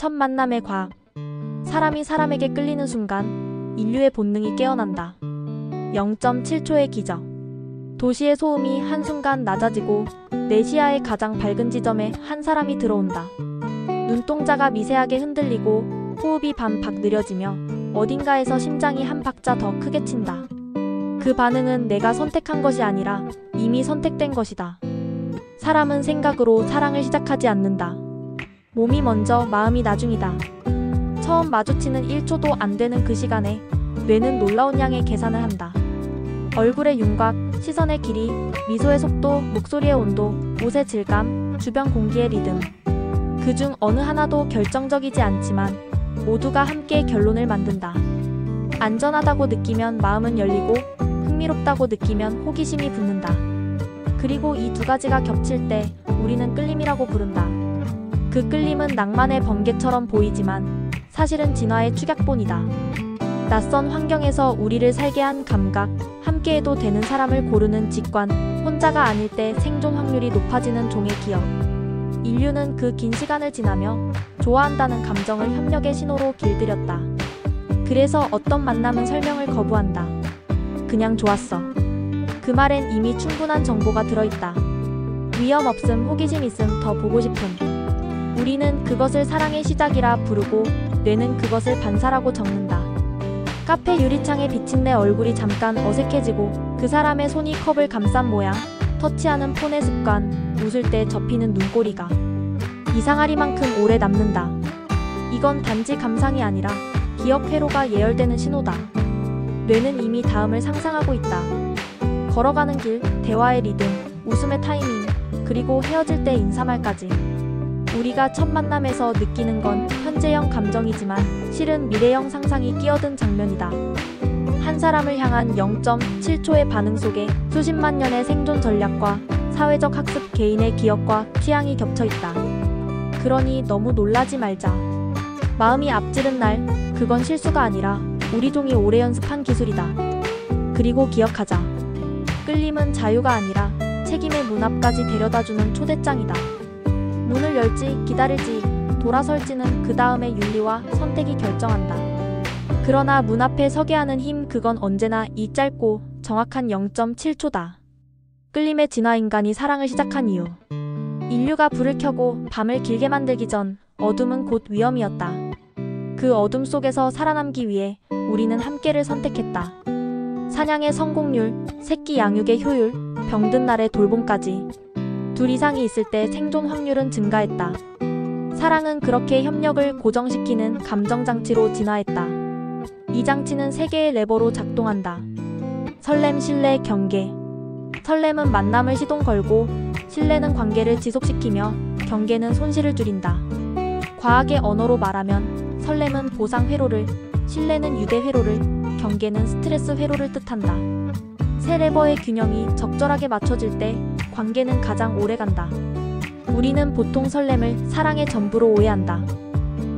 첫 만남의 과학. 사람이 사람에게 끌리는 순간 인류의 본능이 깨어난다. 0.7초의 기적. 도시의 소음이 한순간 낮아지고 내 시야의 가장 밝은 지점에 한 사람이 들어온다. 눈동자가 미세하게 흔들리고 호흡이 반박 느려지며 어딘가에서 심장이 한 박자 더 크게 친다. 그 반응은 내가 선택한 것이 아니라 이미 선택된 것이다. 사람은 생각으로 사랑을 시작하지 않는다. 몸이 먼저 마음이 나중이다. 처음 마주치는 1초도 안 되는 그 시간에 뇌는 놀라운 양의 계산을 한다. 얼굴의 윤곽, 시선의 길이, 미소의 속도, 목소리의 온도, 옷의 질감, 주변 공기의 리듬. 그중 어느 하나도 결정적이지 않지만 모두가 함께 결론을 만든다. 안전하다고 느끼면 마음은 열리고 흥미롭다고 느끼면 호기심이 붙는다. 그리고 이 두 가지가 겹칠 때 우리는 끌림이라고 부른다. 그 끌림은 낭만의 번개처럼 보이지만 사실은 진화의 축약본이다. 낯선 환경에서 우리를 살게 한 감각, 함께해도 되는 사람을 고르는 직관, 혼자가 아닐 때 생존 확률이 높아지는 종의 기억. 인류는 그 긴 시간을 지나며 좋아한다는 감정을 협력의 신호로 길들였다. 그래서 어떤 만남은 설명을 거부한다. 그냥 좋았어. 그 말엔 이미 충분한 정보가 들어있다. 위험 없음, 호기심 있음, 더 보고 싶음. 우리는 그것을 사랑의 시작이라 부르고 뇌는 그것을 반사라고 적는다. 카페 유리창에 비친 내 얼굴이 잠깐 어색해지고 그 사람의 손이 컵을 감싼 모양, 터치하는 폰의 습관, 웃을 때 접히는 눈꼬리가 이상하리만큼 오래 남는다. 이건 단지 감상이 아니라 기억 회로가 예열되는 신호다. 뇌는 이미 다음을 상상하고 있다. 걸어가는 길, 대화의 리듬, 웃음의 타이밍, 그리고 헤어질 때 인사말까지. 우리가 첫 만남에서 느끼는 건 현재형 감정이지만 실은 미래형 상상이 끼어든 장면이다. 한 사람을 향한 0.7초의 반응 속에 수십만 년의 생존 전략과 사회적 학습, 개인의 기억과 취향이 겹쳐있다. 그러니 너무 놀라지 말자. 마음이 앞지른 날, 그건 실수가 아니라 우리 종이 오래 연습한 기술이다. 그리고 기억하자. 끌림은 자유가 아니라 책임의 문 앞까지 데려다주는 초대장이다. 문을 열지, 기다릴지, 돌아설지는 그 다음의 윤리와 선택이 결정한다. 그러나 문 앞에 서게 하는 힘, 그건 언제나 이 짧고 정확한 0.7초다. 끌림의 진화. 인간이 사랑을 시작한 이유. 인류가 불을 켜고 밤을 길게 만들기 전 어둠은 곧 위험이었다. 그 어둠 속에서 살아남기 위해 우리는 함께를 선택했다. 사냥의 성공률, 새끼 양육의 효율, 병든 날의 돌봄까지. 둘 이상이 있을 때 생존 확률은 증가했다. 사랑은 그렇게 협력을 고정시키는 감정장치로 진화했다. 이 장치는 세 개의 레버로 작동한다. 설렘, 신뢰, 경계. 설렘은 만남을 시동 걸고, 신뢰는 관계를 지속시키며 경계는 손실을 줄인다. 과학의 언어로 말하면 설렘은 보상 회로를, 신뢰는 유대 회로를, 경계는 스트레스 회로를 뜻한다. 세 레버의 균형이 적절하게 맞춰질 때 관계는 가장 오래간다. 우리는 보통 설렘을 사랑의 전부로 오해한다.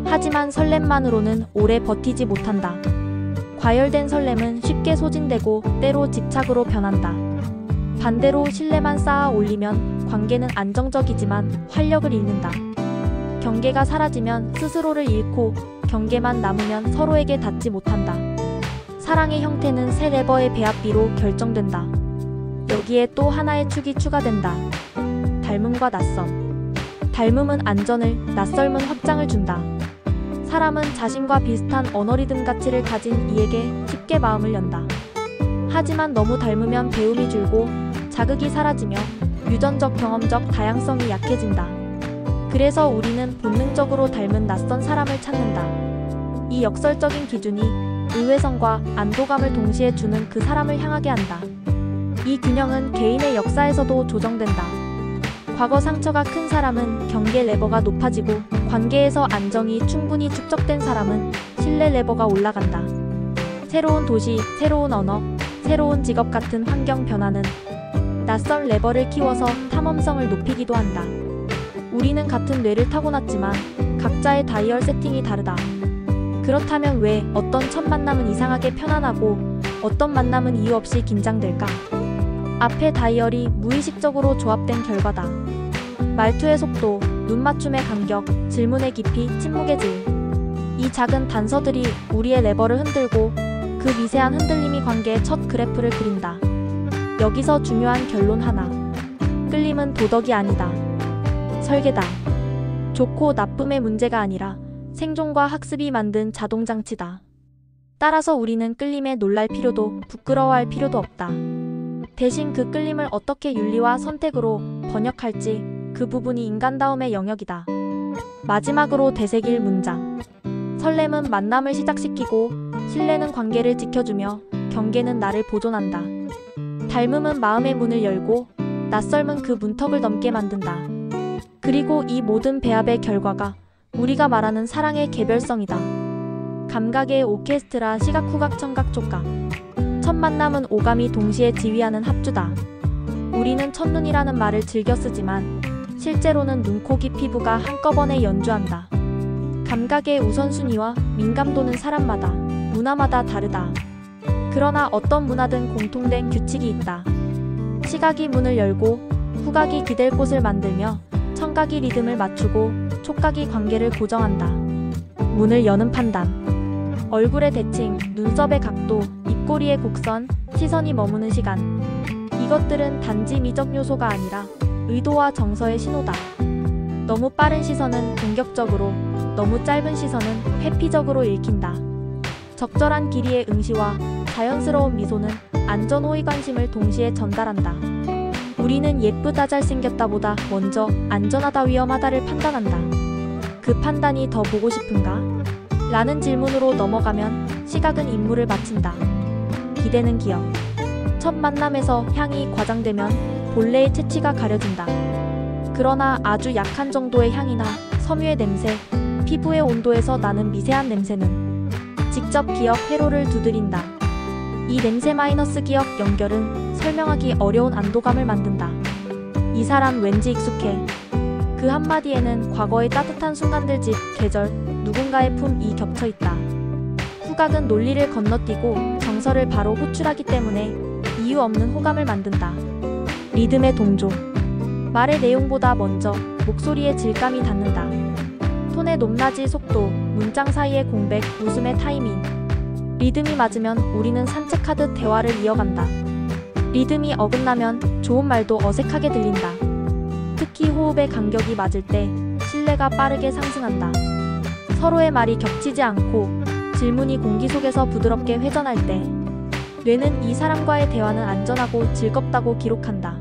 하지만 설렘만으로는 오래 버티지 못한다. 과열된 설렘은 쉽게 소진되고 때로 집착으로 변한다. 반대로 신뢰만 쌓아 올리면 관계는 안정적이지만 활력을 잃는다. 경계가 사라지면 스스로를 잃고 경계만 남으면 서로에게 닿지 못한다. 사랑의 형태는 세 레버의 배합비로 결정된다. 여기에 또 하나의 축이 추가된다. 닮음과 낯섦. 닮음은 안전을, 낯설음은 확장을 준다. 사람은 자신과 비슷한 언어 리듬 가치를 가진 이에게 쉽게 마음을 연다. 하지만 너무 닮으면 배움이 줄고 자극이 사라지며 유전적, 경험적 다양성이 약해진다. 그래서 우리는 본능적으로 닮은 낯선 사람을 찾는다. 이 역설적인 기준이 의외성과 안도감을 동시에 주는 그 사람을 향하게 한다. 이 균형은 개인의 역사에서도 조정된다. 과거 상처가 큰 사람은 경계 레버가 높아지고 관계에서 안정이 충분히 축적된 사람은 신뢰 레버가 올라간다. 새로운 도시, 새로운 언어, 새로운 직업 같은 환경 변화는 낯선 레버를 키워서 탐험성을 높이기도 한다. 우리는 같은 뇌를 타고났지만 각자의 다이얼 세팅이 다르다. 그렇다면 왜 어떤 첫 만남은 이상하게 편안하고 어떤 만남은 이유 없이 긴장될까? 앞의 다이얼이 무의식적으로 조합된 결과다. 말투의 속도, 눈 맞춤의 간격, 질문의 깊이, 침묵의 질. 이 작은 단서들이 우리의 레버를 흔들고 그 미세한 흔들림이 관계의 첫 그래프를 그린다. 여기서 중요한 결론 하나. 끌림은 도덕이 아니다. 설계다. 좋고 나쁨의 문제가 아니라 생존과 학습이 만든 자동장치다. 따라서 우리는 끌림에 놀랄 필요도 부끄러워할 필요도 없다. 대신 그 끌림을 어떻게 윤리와 선택으로 번역할지 그 부분이 인간다움의 영역이다. 마지막으로 되새길 문장. 설렘은 만남을 시작시키고 신뢰는 관계를 지켜주며 경계는 나를 보존한다. 닮음은 마음의 문을 열고 낯설음은 그 문턱을 넘게 만든다. 그리고 이 모든 배합의 결과가 우리가 말하는 사랑의 개별성이다. 감각의 오케스트라 시각 후각 청각 촉각. 첫 만남은 오감이 동시에 지휘하는 합주다. 우리는 첫눈이라는 말을 즐겨 쓰지만 실제로는 눈, 코, 귀, 피부가 한꺼번에 연주한다. 감각의 우선순위와 민감도는 사람마다, 문화마다 다르다. 그러나 어떤 문화든 공통된 규칙이 있다. 시각이 문을 열고 후각이 기댈 곳을 만들며 청각이 리듬을 맞추고 촉각이 관계를 고정한다. 문을 여는 판단. 얼굴의 대칭, 눈썹의 각도, 입꼬리의 곡선, 시선이 머무는 시간. 이것들은 단지 미적 요소가 아니라 의도와 정서의 신호다. 너무 빠른 시선은 공격적으로, 너무 짧은 시선은 회피적으로 읽힌다. 적절한 길이의 응시와 자연스러운 미소는 안전 호의 관심을 동시에 전달한다. 우리는 예쁘다 잘생겼다 보다 먼저 안전하다 위험하다를 판단한다. 그 판단이 더 보고 싶은가? 라는 질문으로 넘어가면 시각은 임무를 마친다. 기대는 기억. 첫 만남에서 향이 과장되면 본래의 채취가 가려진다. 그러나 아주 약한 정도의 향이나 섬유의 냄새, 피부의 온도에서 나는 미세한 냄새는 직접 기억 회로를 두드린다. 이 냄새 마이너스 기억 연결은 설명하기 어려운 안도감을 만든다. 이 사람 왠지 익숙해. 그 한마디에는 과거의 따뜻한 순간들, 집, 계절, 누군가의 품이 겹쳐있다. 후각은 논리를 건너뛰고 정서를 바로 호출하기 때문에 이유 없는 호감을 만든다. 리듬의 동조. 말의 내용보다 먼저 목소리의 질감이 닿는다. 톤의 높낮이, 속도, 문장 사이의 공백, 웃음의 타이밍. 리듬이 맞으면 우리는 산책하듯 대화를 이어간다. 리듬이 어긋나면 좋은 말도 어색하게 들린다. 특히 호흡의 간격이 맞을 때 신뢰가 빠르게 상승한다. 서로의 말이 겹치지 않고 질문이 공기 속에서 부드럽게 회전할 때 뇌는 이 사람과의 대화는 안전하고 즐겁다고 기록한다.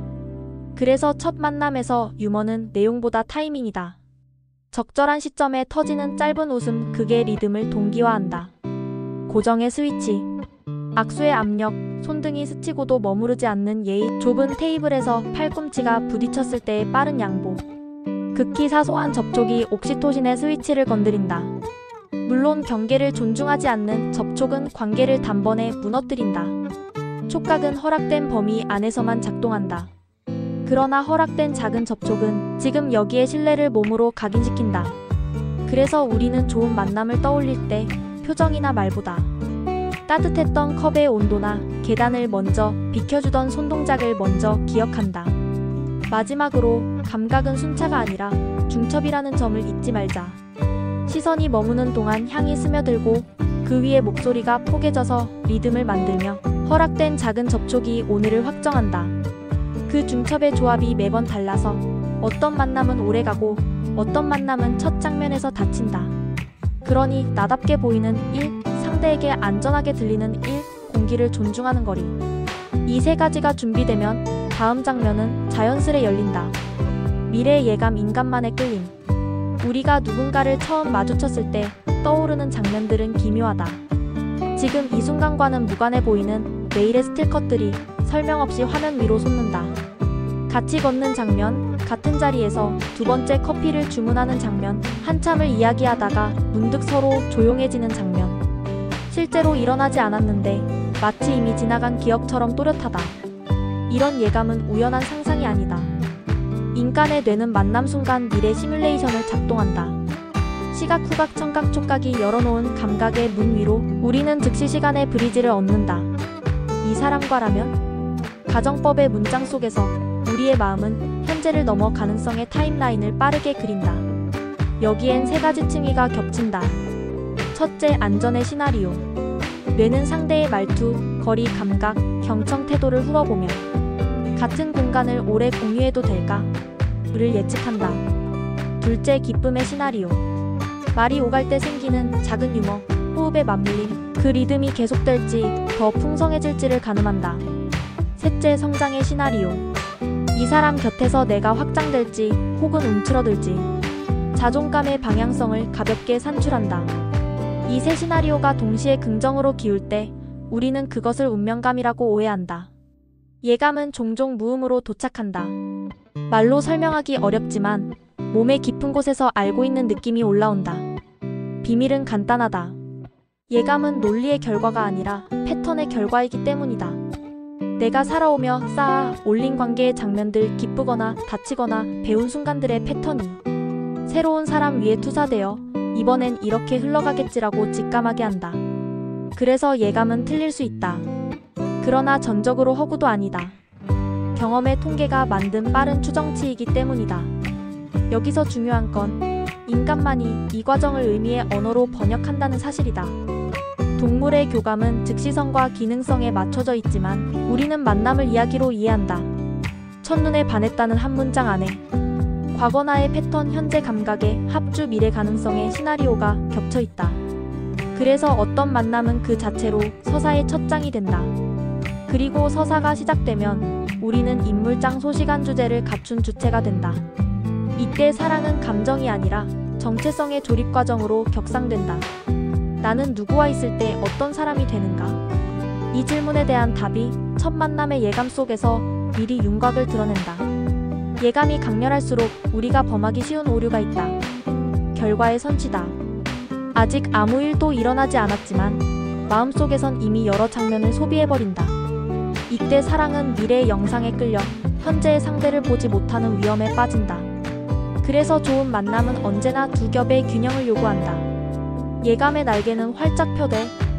그래서 첫 만남에서 유머는 내용보다 타이밍이다. 적절한 시점에 터지는 짧은 웃음, 그게 리듬을 동기화한다. 고정의 스위치. 악수의 압력, 손등이 스치고도 머무르지 않는 예의, 좁은 테이블에서 팔꿈치가 부딪혔을 때의 빠른 양보. 극히 사소한 접촉이 옥시토신의 스위치를 건드린다. 물론 경계를 존중하지 않는 접촉은 관계를 단번에 무너뜨린다. 촉각은 허락된 범위 안에서만 작동한다. 그러나 허락된 작은 접촉은 지금 여기에 신뢰를 몸으로 각인시킨다. 그래서 우리는 좋은 만남을 떠올릴 때 표정이나 말보다 따뜻했던 컵의 온도나 계단을 먼저 비켜주던 손동작을 먼저 기억한다. 마지막으로 감각은 순차가 아니라 중첩이라는 점을 잊지 말자. 시선이 머무는 동안 향이 스며들고 그 위에 목소리가 포개져서 리듬을 만들며 허락된 작은 접촉이 오늘을 확정한다. 그 중첩의 조합이 매번 달라서 어떤 만남은 오래가고 어떤 만남은 첫 장면에서 다친다. 그러니 나답게 보이는 1, 상대에게 안전하게 들리는 1, 공기를 존중하는 거리. 이 세 가지가 준비되면 다음 장면은 자연스레 열린다. 미래의 예감, 인간만의 끌림. 우리가 누군가를 처음 마주쳤을 때 떠오르는 장면들은 기묘하다. 지금 이 순간과는 무관해 보이는 내일의 스틸컷들이 설명 없이 화면 위로 솟는다. 같이 걷는 장면, 같은 자리에서 두 번째 커피를 주문하는 장면, 한참을 이야기하다가 문득 서로 조용해지는 장면. 실제로 일어나지 않았는데 마치 이미 지나간 기억처럼 또렷하다. 이런 예감은 우연한 상상이 아니다. 인간의 뇌는 만남 순간 미래 시뮬레이션을 작동한다. 시각, 후각, 청각, 촉각이 열어놓은 감각의 문 위로 우리는 즉시 시간의 브리지를 얻는다. 이 사람과라면? 가정법의 문장 속에서 우리의 마음은 현재를 넘어 가능성의 타임라인을 빠르게 그린다. 여기엔 세 가지 층위가 겹친다. 첫째, 안전의 시나리오. 뇌는 상대의 말투, 거리, 감각, 경청 태도를 흘러보며 같은 공간을 오래 공유해도 될까?를 예측한다. 둘째, 기쁨의 시나리오. 말이 오갈 때 생기는 작은 유머, 호흡의 맞물림, 그 리듬이 계속될지 더 풍성해질지를 가늠한다. 셋째, 성장의 시나리오. 이 사람 곁에서 내가 확장될지 혹은 움츠러들지 자존감의 방향성을 가볍게 산출한다. 이 세 시나리오가 동시에 긍정으로 기울 때 우리는 그것을 운명감이라고 오해한다. 예감은 종종 무음으로 도착한다. 말로 설명하기 어렵지만 몸의 깊은 곳에서 알고 있는 느낌이 올라온다. 비밀은 간단하다. 예감은 논리의 결과가 아니라 패턴의 결과이기 때문이다. 내가 살아오며 쌓아 올린 관계의 장면들, 기쁘거나 다치거나 배운 순간들의 패턴이 새로운 사람 위에 투사되어 이번엔 이렇게 흘러가겠지라고 직감하게 한다. 그래서 예감은 틀릴 수 있다. 그러나 전적으로 허구도 아니다. 경험의 통계가 만든 빠른 추정치이기 때문이다. 여기서 중요한 건 인간만이 이 과정을 의미의 언어로 번역한다는 사실이다. 동물의 교감은 즉시성과 기능성에 맞춰져 있지만 우리는 만남을 이야기로 이해한다. 첫눈에 반했다는 한 문장 안에 과거나의 패턴, 현재 감각의 합주, 미래 가능성의 시나리오가 겹쳐 있다. 그래서 어떤 만남은 그 자체로 서사의 첫 장이 된다. 그리고 서사가 시작되면 우리는 인물장, 소시간, 주제를 갖춘 주체가 된다. 이때 사랑은 감정이 아니라 정체성의 조립 과정으로 격상된다. 나는 누구와 있을 때 어떤 사람이 되는가? 이 질문에 대한 답이 첫 만남의 예감 속에서 미리 윤곽을 드러낸다. 예감이 강렬할수록 우리가 범하기 쉬운 오류가 있다. 결과의 선취다. 아직 아무 일도 일어나지 않았지만 마음속에선 이미 여러 장면을 소비해버린다. 이때 사랑은 미래의 영상에 끌려 현재의 상대를 보지 못하는 위험에 빠진다. 그래서 좋은 만남은 언제나 두 겹의 균형을 요구한다. 예감의 날개는 활짝 펴되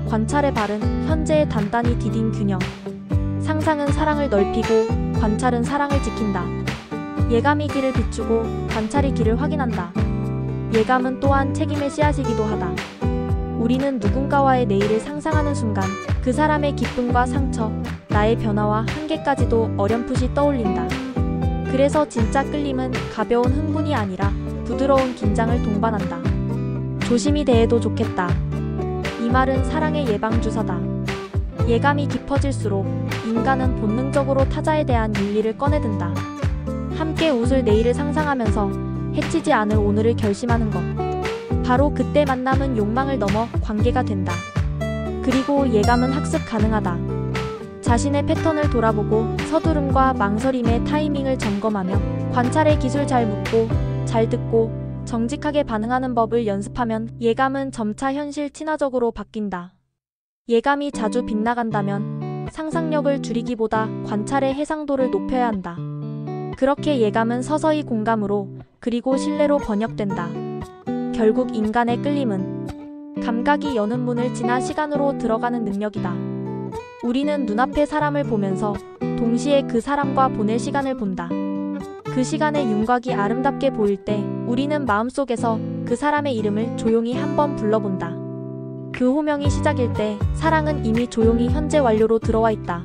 관찰의 발은 현재에 단단히 디딘 균형. 상상은 사랑을 넓히고 관찰은 사랑을 지킨다. 예감이 길을 비추고 관찰이 길을 확인한다. 예감은 또한 책임의 씨앗이기도 하다. 우리는 누군가와의 내일을 상상하는 순간 그 사람의 기쁨과 상처, 나의 변화와 한계까지도 어렴풋이 떠올린다. 그래서 진짜 끌림은 가벼운 흥분이 아니라 부드러운 긴장을 동반한다. 조심히 대해도 좋겠다. 이 말은 사랑의 예방주사다. 예감이 깊어질수록 인간은 본능적으로 타자에 대한 윤리를 꺼내든다. 함께 웃을 내일을 상상하면서 해치지 않을 오늘을 결심하는 것. 바로 그때 만남은 욕망을 넘어 관계가 된다. 그리고 예감은 학습 가능하다. 자신의 패턴을 돌아보고 서두름과 망설임의 타이밍을 점검하며 관찰의 기술 잘 묻고 잘 듣고 정직하게 반응하는 법을 연습하면 예감은 점차 현실 친화적으로 바뀐다. 예감이 자주 빗나간다면 상상력을 줄이기보다 관찰의 해상도를 높여야 한다. 그렇게 예감은 서서히 공감으로 그리고 신뢰로 번역된다. 결국 인간의 끌림은 감각이 여는 문을 지나 시간으로 들어가는 능력이다. 우리는 눈앞의 사람을 보면서 동시에 그 사람과 보낼 시간을 본다. 그 시간의 윤곽이 아름답게 보일 때 우리는 마음속에서 그 사람의 이름을 조용히 한번 불러본다. 그 호명이 시작일 때 사랑은 이미 조용히 현재 완료로 들어와 있다.